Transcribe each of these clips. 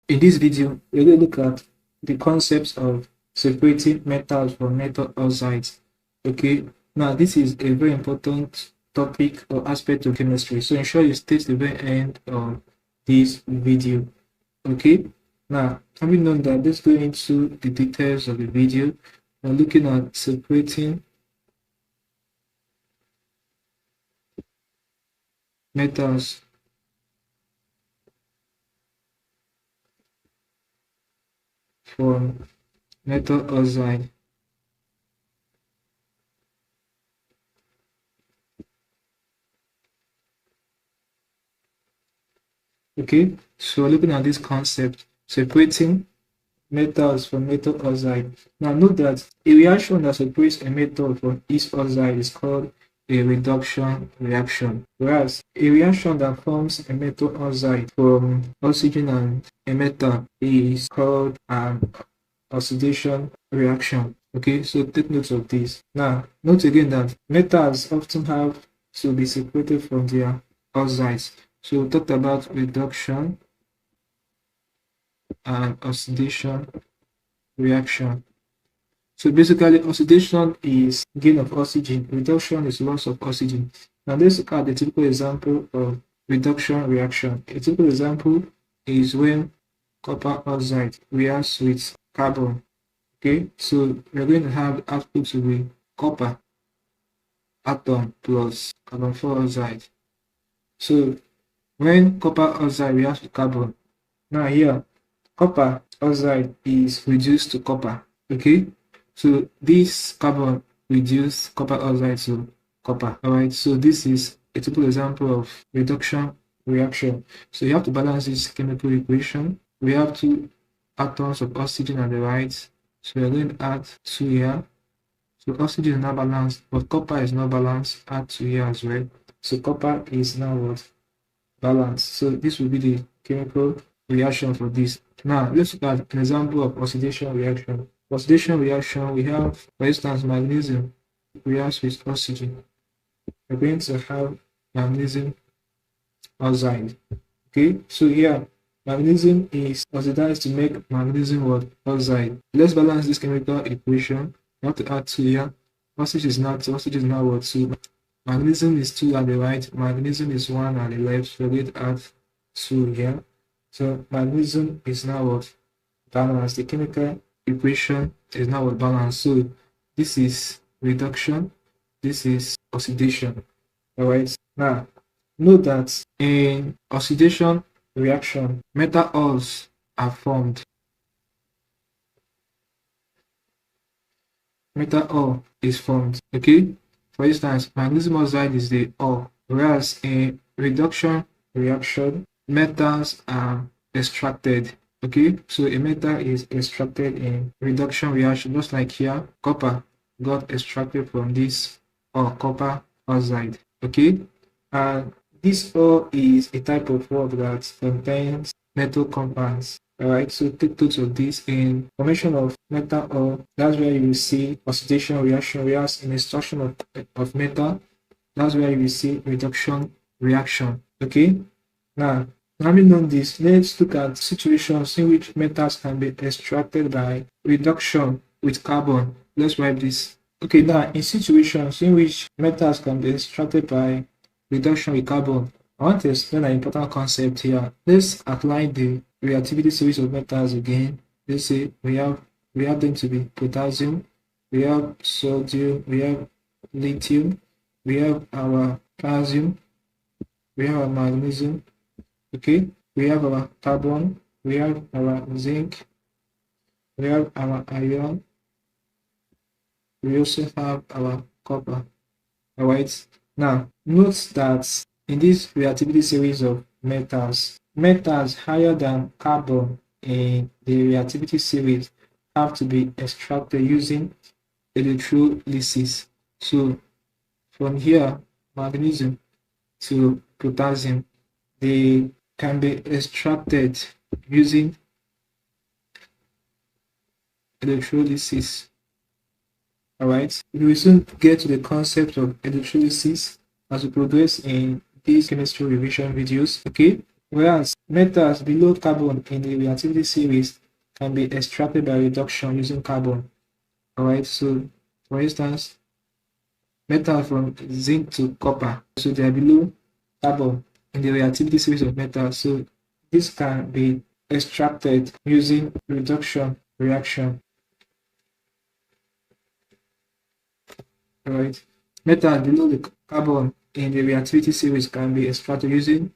In this video, we're going to look at the concepts of separating metals from metal oxides. Okay, now this is a very important topic or aspect of chemistry, so ensure you stay to the very end of this video. Okay, now having known that, let's go into the details of the video. We're looking at separating metals from metal oxide. Okay, so we're looking at this concept, separating metals from metal oxide. Now note that a reaction that separates a metal from its oxide is called a reduction reaction, whereas a reaction that forms a metal oxide from oxygen and a metal is called an oxidation reaction. Okay, so take note of this. Now note again that metals often have to be separated from their oxides. So we talked about reduction and oxidation reaction. So basically, oxidation is gain of oxygen, reduction is loss of oxygen. Now let's look at the typical example of reduction reaction. A typical example is when copper oxide reacts with carbon. Okay, so we're going to have the output to be copper atom plus carbon 4 oxide. So when copper oxide reacts with carbon, now here copper oxide is reduced to copper. Okay, so this carbon reduced copper oxide to copper. All right, so this is a typical example of reduction reaction. So you have to balance this chemical equation. We have two atoms of oxygen on the right, so we're going to add 2 here. So oxygen is now balanced, but copper is not balanced. Add 2 here as well. So copper is now what? Balanced. So this will be the chemical reaction for this. Now let's look at an example of oxidation reaction. Oxidation reaction, we have, for instance, magnesium reacts with oxygen. We're going to have magnesium oxide. Okay, so here magnesium is oxidized to make magnesium what? Oxide. Let's balance this chemical equation. We have to add 2 here. Oxygen is not 2, oxygen is now what? 2. Magnesium is 2 at the right, magnesium is 1 at the left, so we're going to add 2 here. So magnesium is now what? Balanced. The chemical equation is now what? Balanced. So this is reduction, this is oxidation. Alright, now note that in oxidation reaction, metal ores are formed. Metal ore is formed. Okay, for instance, magnesium oxide is the ore, whereas in reduction reaction, metals are extracted. Okay, so a metal is extracted in reduction reaction, just like here, copper got extracted from this ore, copper oxide. Okay, and this ore is a type of rock that contains metal compounds. Alright, so take note of this. In formation of metal ore, that's where you will see oxidation reaction, whereas in extraction of metal, that's where you will see reduction reaction. Okay, now having known this, let's look at situations in which metals can be extracted by reduction with carbon. Let's write this. Okay, now in situations in which metals can be extracted by reduction with carbon, I want to explain an important concept here. Let's outline the reactivity series of metals again. Let's say we have them to be potassium, we have sodium, we have lithium, we have our calcium, we have our magnesium. Okay, we have our carbon, we have our zinc, we have our iron, we also have our copper. Alright, now note that in this reactivity series of metals, metals higher than carbon in the reactivity series have to be extracted using electrolysis. So from here, magnesium to potassium, they can be extracted using electrolysis. Alright, we will soon get to the concept of electrolysis as we progress in these chemistry revision videos. Okay, Whereas metals below carbon in the reactivity series can be extracted by reduction using carbon. Alright, so for instance, metal from zinc to copper, so they are below carbon in the reactivity series of metals. So this can be extracted using reduction reaction. Alright, metal below the carbon in the reactivity series can be extracted using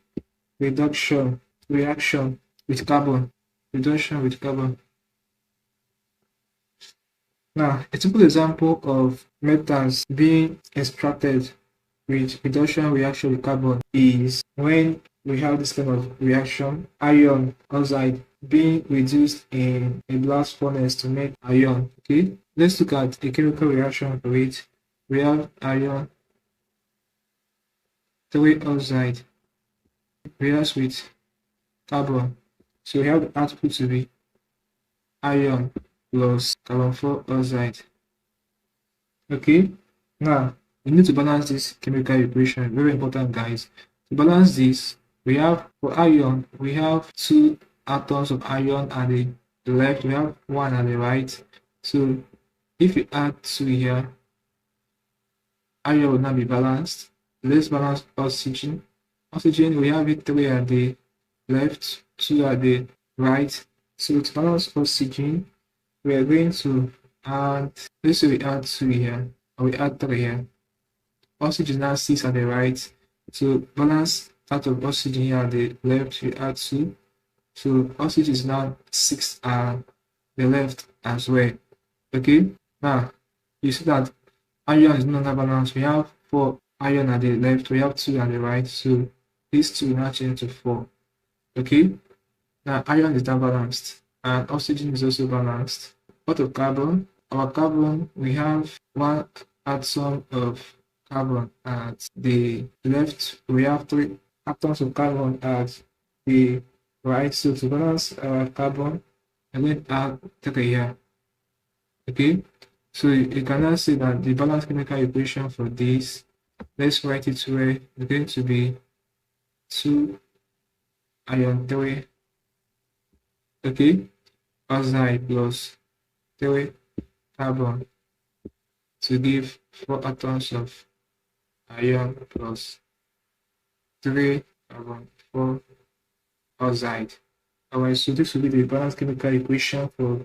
reduction reaction with carbon. Reduction with carbon. Now, a typical example of metals being extracted with reduction reaction with carbon is when we have this kind of reaction, iron oxide being reduced in a blast furnace to make iron. Okay, let's look at a chemical reaction for it. We have iron 3 oxide reacts with carbon. So we have the output to be iron plus carbon 4 oxide. Okay, now we need to balance this chemical equation. Very important, guys. To balance this, we have for iron, we have 2 atoms of iron at the left, we have 1 at the right. So if we add 2 here, iron will now be balanced. Let's balance oxygen. Oxygen, we have it 3 at the left, 2 at the right. So to balance oxygen, we are going to add, let's say we add 2 here, or we add 3 here. Oxygen now 6 at the right. So balance that of oxygen here at the left, we add 2. So oxygen is now 6 at the left as well. Okay, now you see that iron is no longer balanced. We have 4 iron at the left, we have 2 at the right. So these 2 now change to 4. Okay, now iron is now balanced and oxygen is also balanced. What of carbon? Our carbon, we have 1 atom of carbon at the left, we have 3 atoms of carbon at the right. So to balance our carbon, I'm going to add 3 here. Okay, so you can now say that the balanced chemical equation for this, let's write it where it's going to be 2 iron 3, okay, oxide plus 3 carbon to give 4 atoms of iron plus 3 carbon 4 oxide. Alright, so this will be the balanced chemical equation for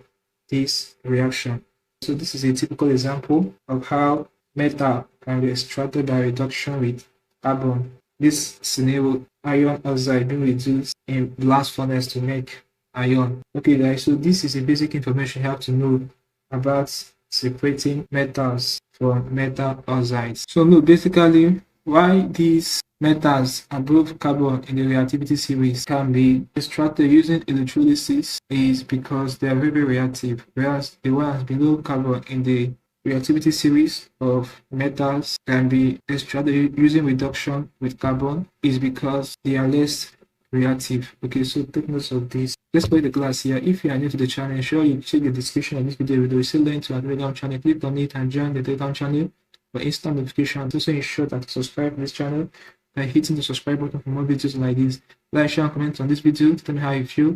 this reaction. So this is a typical example of how metal can be extracted by reduction with carbon. This scenario, iron oxide being reduced in blast furnace to make iron. Okay guys, so this is a basic information you have to know about separating metals from metal oxides. So no, basically why these metals above carbon in the reactivity series can be extracted using electrolysis is because they are very reactive, whereas the ones below carbon in the reactivity series of metals can be extracted using reduction with carbon is because they are less reactive. Okay, so take note of this. Let's play the class here. If you are new to the channel, ensure you check the description of this video. You will see link to our Telegram channel. Click on it and join the Telegram channel for instant notifications. Also ensure that you subscribe to this channel by hitting the subscribe button for more videos like this. Like, share, and comment on this video. Tell me how you feel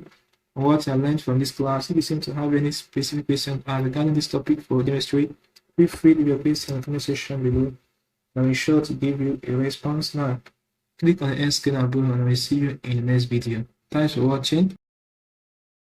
and what you learned from this class. If you seem to have any specific questions regarding this topic for chemistry, feel free to leave your question in the comment section below. I'll be sure to give you a response. Now, click on the end screen above and I will see you in the next video. Thanks for watching.